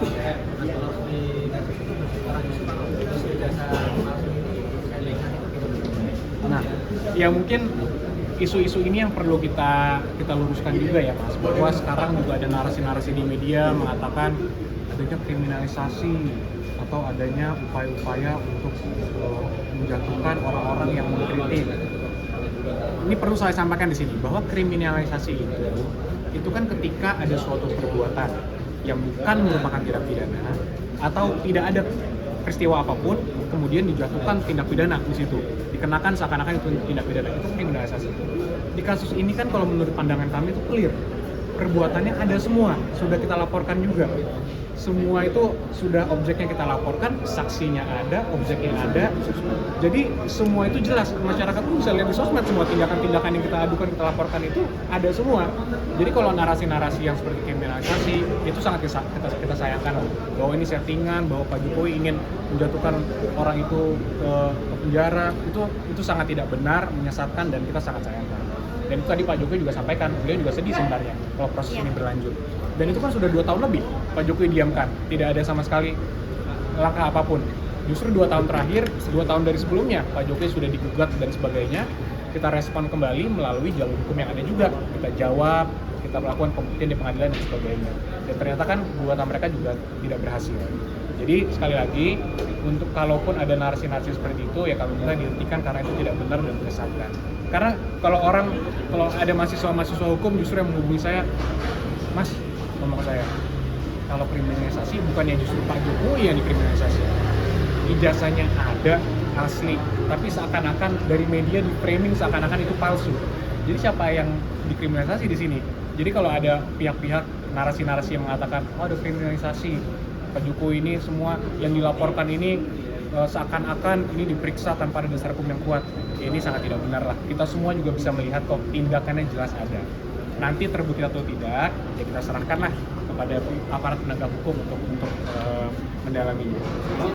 Kalau di kasus itu orang justru jasa palsu ini saya lihat itu tidak benar. Nah, ya mungkin isu-isu ini yang perlu kita luruskan juga ya Mas, bahwa sekarang juga ada narasi-narasi di media mengatakan adanya kriminalisasi atau adanya upaya-upaya untuk menjatuhkan orang-orang yang mengkritik. Ini perlu saya sampaikan di sini bahwa kriminalisasi itu kan ketika ada suatu perbuatan yang bukan merupakan tindak pidana atau tidak ada peristiwa apapun kemudian dijatuhkan tindak pidana di situ, dikenakan seakan-akan itu tindak pidana, itu kriminalisasi. Di kasus ini kan kalau menurut pandangan kami itu clear, perbuatannya ada semua, sudah kita laporkan juga. Semua itu sudah objeknya kita laporkan, saksinya ada, objeknya ada. Jadi semua itu jelas, masyarakat pun bisa lihat di sosmed semua tindakan-tindakan yang kita adukan, kita laporkan itu ada semua. Jadi kalau narasi-narasi yang seperti kriminalisasi itu sangat kita sayangkan bahwa ini settingan, bahwa Pak Jokowi ingin menjatuhkan orang itu ke penjara, itu sangat tidak benar, menyesatkan, dan kita sangat sayangkan. Dan itu tadi Pak Jokowi juga sampaikan, beliau juga sedih sebenarnya kalau proses ini berlanjut. Dan itu kan sudah 2 tahun lebih Pak Jokowi diamkan, tidak ada sama sekali langkah apapun. Justru 2 tahun terakhir, 2 tahun dari sebelumnya Pak Jokowi sudah digugat dan sebagainya. Kita respon kembali melalui jalur hukum yang ada juga. Kita jawab, kita melakukan pembuktian di pengadilan dan sebagainya. Dan ternyata kan buatan mereka juga tidak berhasil. Jadi sekali lagi, untuk kalaupun ada narasi-narasi seperti itu, ya kami minta dihentikan karena itu tidak benar dan menyesatkan. Karena kalau ada mahasiswa hukum justru yang menghubungi saya, Mas, ngomong ke saya, kalau kriminalisasi bukannya justru Pak Jokowi yang dikriminalisasi, ijazahnya ada asli, tapi seakan-akan dari media di framing seakan-akan itu palsu. Jadi siapa yang dikriminalisasi di sini? Jadi kalau ada pihak-pihak narasi-narasi yang mengatakan, oh ada kriminalisasi Pak Jokowi, ini semua yang dilaporkan ini seakan-akan ini diperiksa tanpa ada dasar hukum yang kuat, ya ini sangat tidak benar lah. Kita semua juga bisa melihat kok tindakannya jelas ada. Nanti terbukti atau tidak, ya kita serahkanlah kepada aparat penegak hukum untuk mendalaminya.